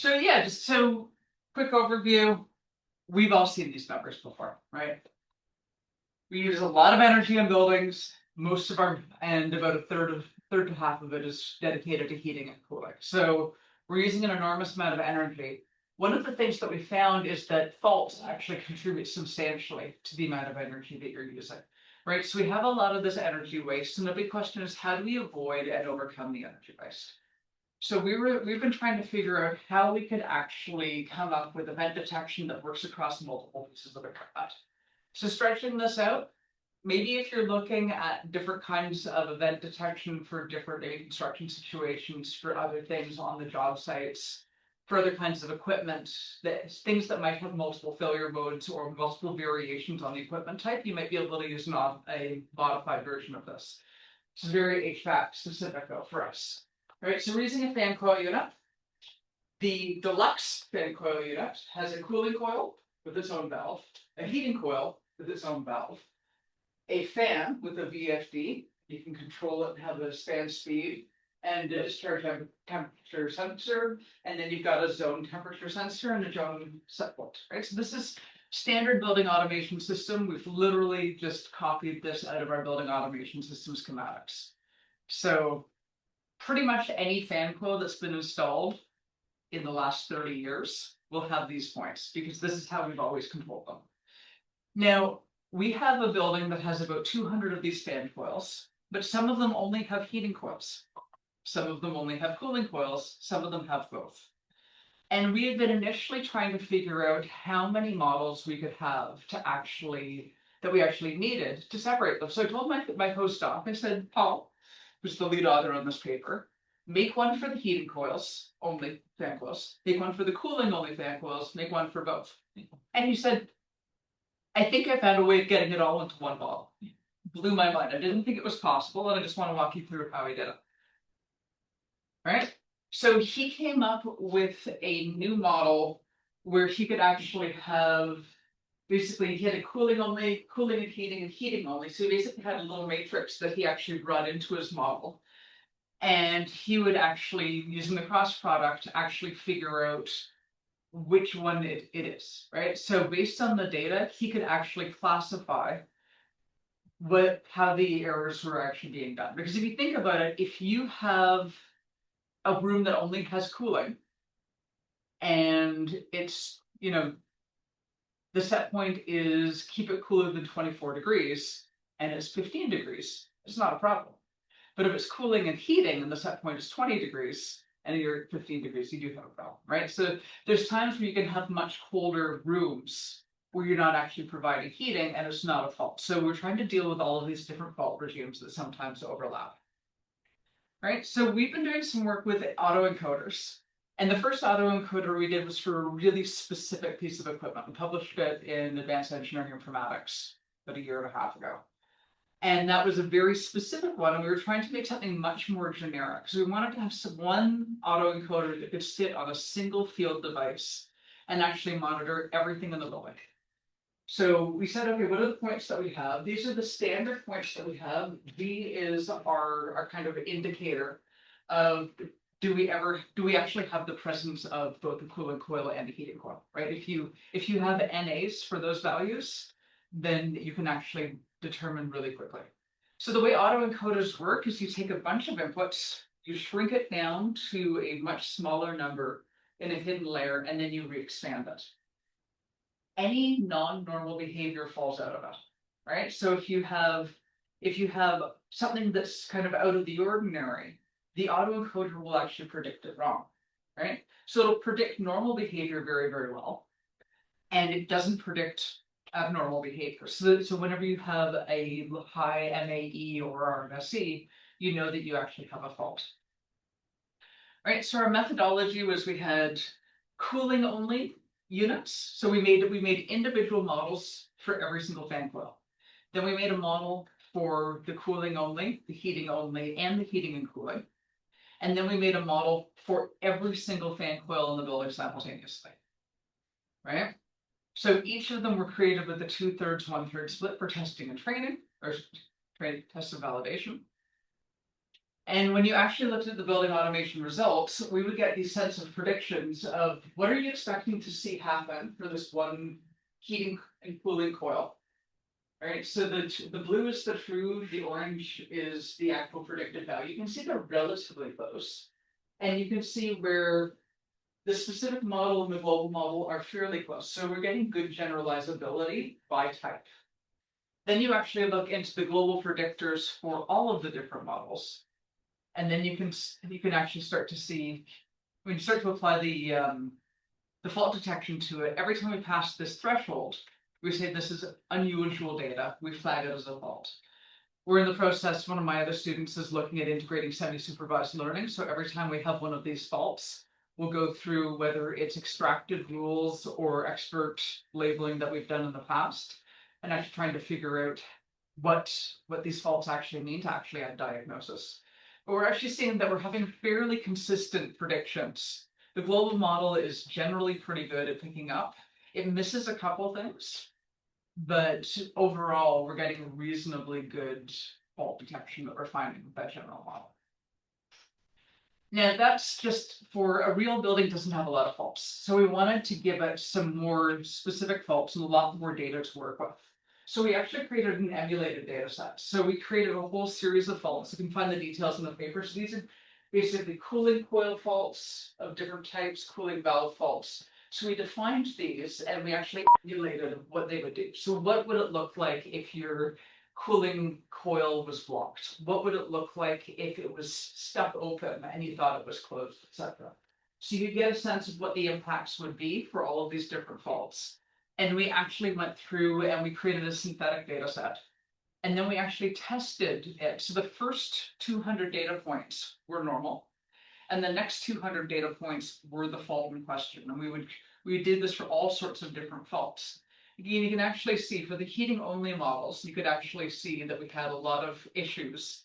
So yeah, just so quick overview. We've all seen these numbers before, right? We use a lot of energy in buildings. Most of our, and about a third to half of it is dedicated to heating and cooling. So we're using an enormous amount of energy. One of the things that we found is that faults actually contribute substantially to the amount of energy that you're using, right? So we have a lot of this energy waste, and the big question is, how do we avoid and overcome the energy waste? So we've been trying to figure out how we could actually come up with event detection that works across multiple pieces of equipment. So stretching this out, maybe if you're looking at different kinds of event detection for different maybe construction situations, for other things on the job sites, for other kinds of equipment, things that might have multiple failure modes or multiple variations on the equipment type, you might be able to use a modified version of this. It's very HVAC specific though for us. All right, so we're using a fan coil unit. The deluxe fan coil unit has a cooling coil with its own valve, a heating coil with its own valve, a fan with a VFD. You can control it and have a fan speed and a discharge temperature sensor. And then you've got a zone temperature sensor and a zone set point, right? So this is standard building automation system. We've literally just copied this out of our building automation system schematics. So pretty much any fan coil that's been installed in the last 30 years will have these points because this is how we've always controlled them. Now, we have a building that has about 200 of these fan coils, but some of them only have heating coils. Some of them only have cooling coils. Some of them have both. And we had been initially trying to figure out how many models we could have that we actually needed to separate them. So I told my postdoc, I said, Paul, who's the lead author on this paper, make one for the heating coils, only fan coils, make one for the cooling only fan coils, make one for both. And he said, I think I found a way of getting it all into one bottle. Blew my mind. I didn't think it was possible, and I just want to walk you through how he did it. All right. So he came up with a new model where he could actually have, basically he had a cooling only, cooling and heating only. So he basically had a little matrix that he actually brought into his model. And he would actually, using the cross product, actually figure out which one it is, right? So based on the data, he could actually classify how the errors were actually being done. Because if you think about it, if you have a room that only has cooling and it's, the set point is keep it cooler than 24 degrees and it's 15 degrees, it's not a problem. But if it's cooling and heating and the set point is 20 degrees and you're at 15 degrees, you do have a problem, right? So there's times where you can have much colder rooms where you're not actually providing heating and it's not a fault. So we're trying to deal with all of these different fault regimes that sometimes overlap. Right, so we've been doing some work with autoencoders. And the first autoencoder we did was for a really specific piece of equipment. We published it in Advanced Engineering Informatics about a year and a half ago. And that was a very specific one. And we were trying to make something much more generic. So we wanted to have one autoencoder that could sit on a single field device and actually monitor everything in the building. So we said, okay, what are the points that we have? These are the standard points that we have. V is our kind of indicator of do we actually have the presence of both the cooling coil and the heating coil, right? If you have NAs for those values, then you can actually determine really quickly. So the way autoencoders work is you take a bunch of inputs, you shrink it down to a much smaller number in a hidden layer, and then you re-expand it. Any non-normal behavior falls out of it, right? So if you have something that's kind of out of the ordinary, the autoencoder will actually predict it wrong, right? So it'll predict normal behavior very, very well, and it doesn't predict abnormal behavior. So whenever you have a high MAE or RMSE, you know that you actually have a fault. All right, so our methodology was we had cooling only units. So we made individual models for every single fan coil. Then we made a model for the cooling only, the heating only, and the heating and cooling. And then we made a model for every single fan coil in the building simultaneously, right? So each of them were created with a 2/3, 1/3 split for testing and training, or test and validation. And when you actually looked at the building automation results, we would get these sets of predictions of what are you expecting to see happen for this one heating and cooling coil. Right, so the blue is the true, the orange is the actual predicted value. You can see they're relatively close. And you can see where the specific model and the global model are fairly close. So we're getting good generalizability by type. Then you actually look into the global predictors for all of the different models. And then you can actually start to see, when you start to apply the fault detection to it, every time we pass this threshold, we say this is unusual data, we flag it as a fault. We're in the process, one of my other students is looking at integrating semi-supervised learning. So every time we have one of these faults, we'll go through whether it's extracted rules or expert labeling that we've done in the past, and actually trying to figure out what these faults actually mean to actually add diagnosis. But we're actually seeing that we're having fairly consistent predictions. The global model is generally pretty good at picking up. It misses a couple things, but overall, we're getting reasonably good fault detection that we're finding with that general model. Now, that's just for a real building doesn't have a lot of faults. So we wanted to give it some more specific faults and a lot more data to work with. So we actually created an emulated data set. So we created a whole series of faults. You can find the details in the paper. So these are basically cooling coil faults of different types, cooling valve faults. So we defined these and we actually emulated what they would do. So what would it look like if your cooling coil was blocked? What would it look like if it was stuck open and you thought it was closed, etc.? So you get a sense of what the impacts would be for all of these different faults. And we actually went through and we created a synthetic data set. And then we actually tested it. So the first 200 data points were normal. And the next 200 data points were the fault in question. And we did this for all sorts of different faults. Again, you can actually see for the heating only models, you could actually see that we had a lot of issues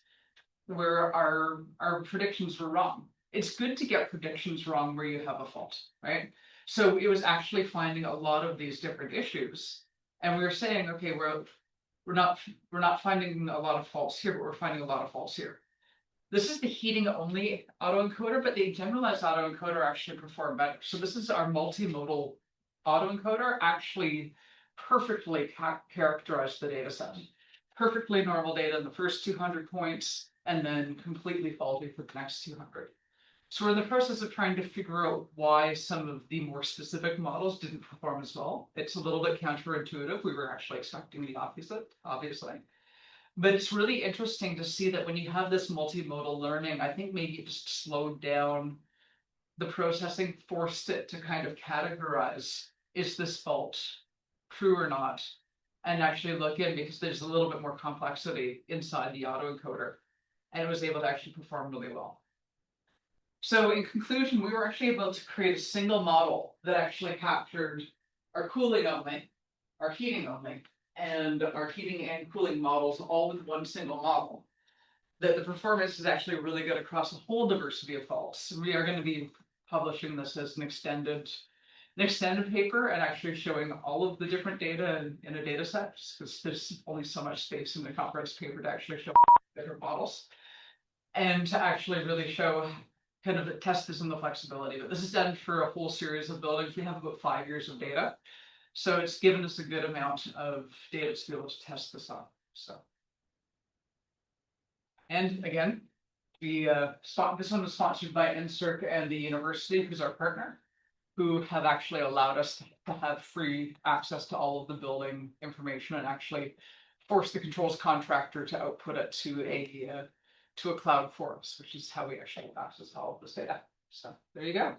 where our predictions were wrong. It's good to get predictions wrong where you have a fault, right? So it was actually finding a lot of these different issues. And we were saying, okay, we're not finding a lot of faults here, but we're finding a lot of faults here. This is the heating only autoencoder, but the generalized autoencoder actually performed better. So this is our multimodal autoencoder actually perfectly characterized the data set. Perfectly normal data in the first 200 points, and then completely faulty for the next 200. So we're in the process of trying to figure out why some of the more specific models didn't perform as well. It's a little bit counterintuitive. We were actually expecting the opposite, obviously. But it's really interesting to see that when you have this multimodal learning, I think maybe it just slowed down the processing, forced it to kind of categorize, is this fault true or not? And actually look in, because there's a little bit more complexity inside the autoencoder. And it was able to actually perform really well. So in conclusion, we were actually able to create a single model that actually captured our cooling only, our heating only, and our heating and cooling models all with one single model. That the performance is actually really good across a whole diversity of faults. We are going to be publishing this as an extended paper and actually showing all of the different data in a data set, because there's only so much space in the conference paper to actually show different models. And to actually really show kind of test this in the flexibility. But this is done for a whole series of buildings. We have about 5 years of data. So it's given us a good amount of data to be able to test this on. So, and again, this one was sponsored by ISARC and the university, who's our partner, who have actually allowed us to have free access to all of the building information and actually force the controls contractor to output it to a cloud for us, which is how we actually access all of this data. So there you go.